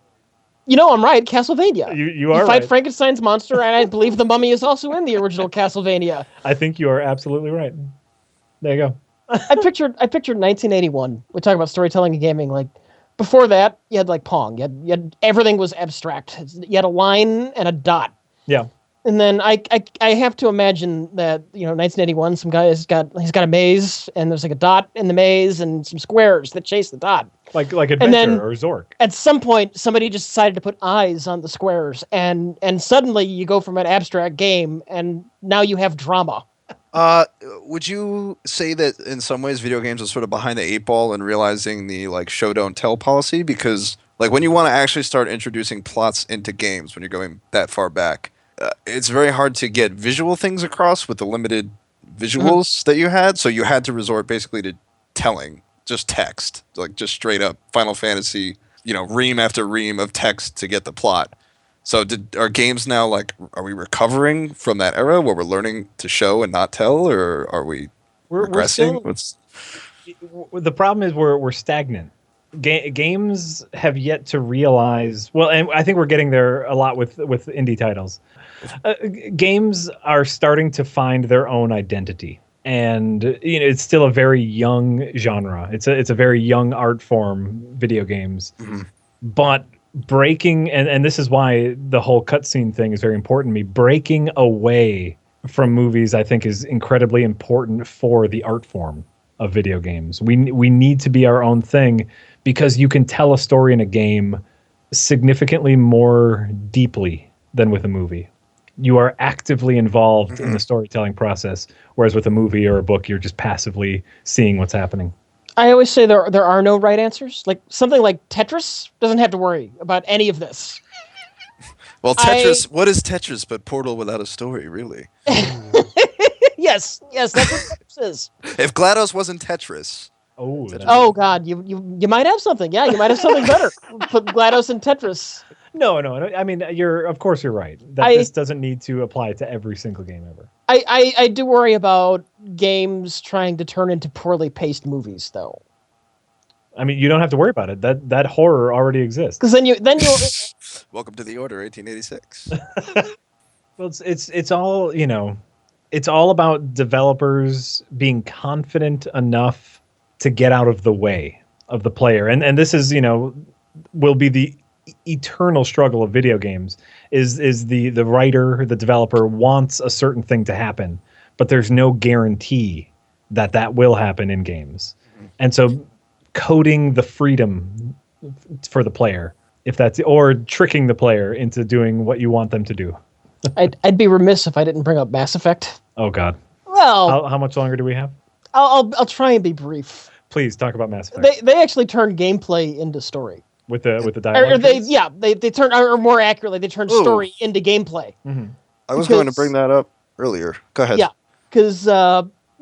You know I'm right. Castlevania. You are fight right. Frankenstein's monster, and I believe the mummy is also in the original Castlevania. I think you are absolutely right. There you go. I pictured 1981. We talk about storytelling and gaming. Like before that, you had like Pong. You had everything was abstract. You had a line and a dot. Yeah. And then I have to imagine that 1981, some guy he's got a maze, and there's like a dot in the maze and some squares that chase the dot. Like Adventure or Zork. At some point, somebody just decided to put eyes on the squares, and suddenly you go from an abstract game, and now you have drama. Would you say that in some ways video games are sort of behind the eight ball in realizing the like show don't tell policy? Because like when you want to actually start introducing plots into games, when you're going that far back, it's very hard to get visual things across with the limited visuals that you had. So you had to resort basically to telling, just text, like just straight up Final Fantasy, ream after ream of text to get the plot. So are games now like, are we recovering from that era where we're learning to show and not tell, or are we regressing? The problem is we're stagnant. Games have yet to realize, well, and I think we're getting there a lot with indie titles. Games are starting to find their own identity, and it's still a very young genre. It's a very young art form, video games. But breaking, and this is why the whole cutscene thing is very important to me. Breaking away from movies, I think, is incredibly important for the art form of video games. We need to be our own thing, because you can tell a story in a game significantly more deeply than with a movie. You are actively involved in the storytelling process, whereas with a movie or a book, you're just passively seeing what's happening. I always say there are no right answers. Like something like Tetris doesn't have to worry about any of this. Well, Tetris, what is Tetris but Portal without a story, really? Yes, that's what Tetris is. If GLaDOS wasn't Tetris... Oh God, you might have something. Yeah, you might have something better. Put GLaDOS in Tetris. No. I mean, of course you're right. This doesn't need to apply to every single game ever. I do worry about games trying to turn into poorly paced movies, though. I mean, you don't have to worry about it. That horror already exists. Because then you Welcome to the Order, 1886. Well, it's all it's all about developers being confident enough to get out of the way of the player, and this is will be the eternal struggle of video games. Is the writer, the developer wants a certain thing to happen, but there's no guarantee that will happen in games, and so coding the freedom for the player, or tricking the player into doing what you want them to do. I'd be remiss if I didn't bring up Mass Effect. Oh God. Well, how much longer do we have? I'll try and be brief. Please talk about Mass Effect. They actually turn gameplay into story. With the dialogue. They turn, or more accurately, they turn story into gameplay. I was going to bring that up earlier. Go ahead. Yeah, because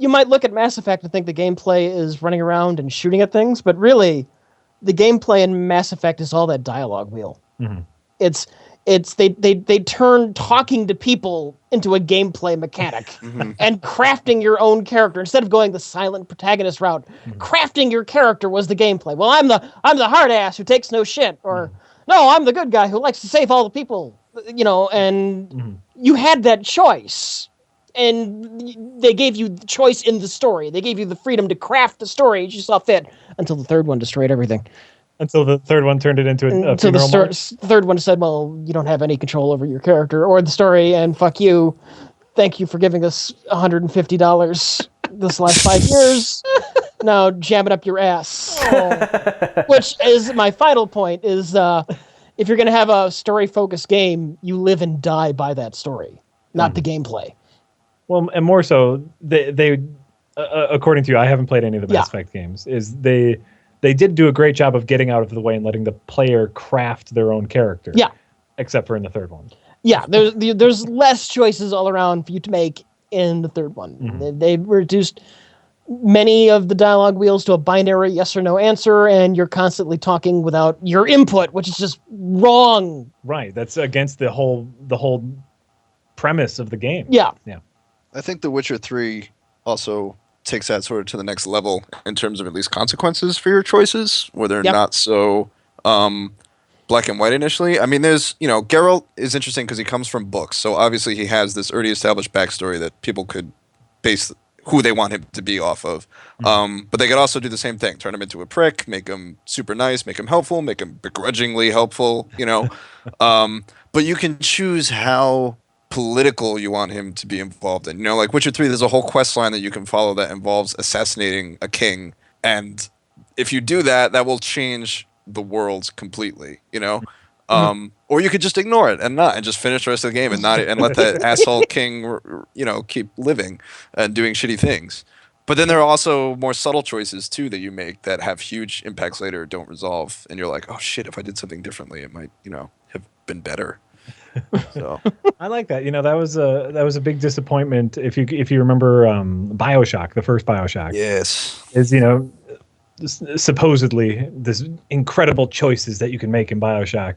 you might look at Mass Effect and think the gameplay is running around and shooting at things, but really, the gameplay in Mass Effect is all that dialogue wheel. Mhm. It's they turn talking to people into a gameplay mechanic and crafting your own character instead of going the silent protagonist route. Crafting your character was the gameplay. Well, I'm the hard ass who takes no shit, or no, I'm the good guy who likes to save all the people. And you had that choice. And they gave you the choice in the story. They gave you the freedom to craft the story as you saw fit until the third one destroyed everything. Until the third one turned it into a Until funeral the march. third one said, well, you don't have any control over your character or the story, and fuck you. Thank you for giving us $150 this last 5 years. Now jam it up your ass. Which is my final point is if you're going to have a story-focused game, you live and die by that story, not the gameplay. Well, and more so, they according to you, I haven't played any of the Mass Effect games, is they did do a great job of getting out of the way and letting the player craft their own character. Yeah. Except for in the third one. Yeah, there's less choices all around for you to make in the third one. They reduced many of the dialogue wheels to a binary yes or no answer, and you're constantly talking without your input, which is just wrong. Right. That's against the whole premise of the game. Yeah. I think The Witcher 3 also takes that sort of to the next level in terms of at least consequences for your choices, where they're not so black and white initially. I mean, there's, Geralt is interesting because he comes from books, so obviously he has this already established backstory that people could base who they want him to be off of. But they could also do the same thing, turn him into a prick, make him super nice, make him helpful, make him begrudgingly helpful, but you can choose how political you want him to be involved in. Like Witcher 3, there's a whole quest line that you can follow that involves assassinating a king, and if you do that, that will change the world completely, or you could just ignore it and just finish the rest of the game and let that asshole king, keep living and doing shitty things. But then there are also more subtle choices too that you make that have huge impacts later, don't resolve, and you're like, oh shit, if I did something differently, it might, have been better. So I like that. That was a big disappointment. If you remember BioShock, the first BioShock. yes, Is supposedly this incredible choices that you can make in BioShock.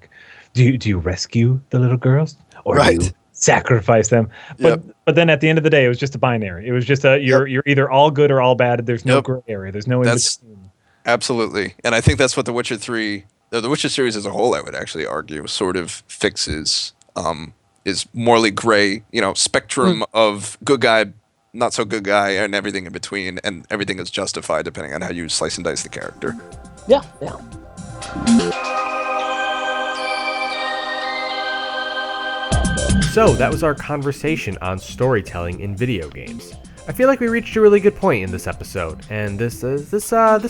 Do you rescue the little girls or do you sacrifice them? But then at the end of the day, it was just a binary. It was just you're either all good or all bad. There's no gray area. There's no in between. Absolutely, and I think that's what The Witcher 3, the Witcher series as a whole, I would actually argue, sort of fixes. Is morally gray, spectrum of good guy, not so good guy, and everything in between, and everything is justified depending on how you slice and dice the character. Yeah. So that was our conversation on storytelling in video games. I feel like we reached a really good point in this episode, and this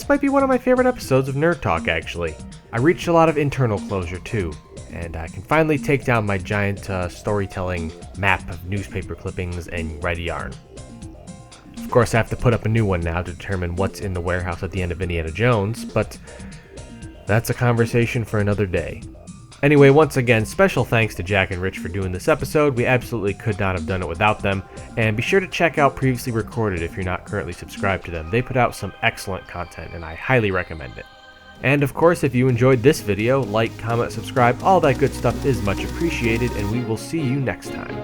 might be one of my favorite episodes of Nerd Talk, actually. I reached a lot of internal closure too, and I can finally take down my giant storytelling map of newspaper clippings and red yarn. Of course, I have to put up a new one now to determine what's in the warehouse at the end of Indiana Jones, but that's a conversation for another day. Anyway, once again, special thanks to Jack and Rich for doing this episode. We absolutely could not have done it without them. And be sure to check out Previously Recorded if you're not currently subscribed to them. They put out some excellent content, and I highly recommend it. And of course, if you enjoyed this video, like, comment, subscribe, all that good stuff is much appreciated, and we will see you next time.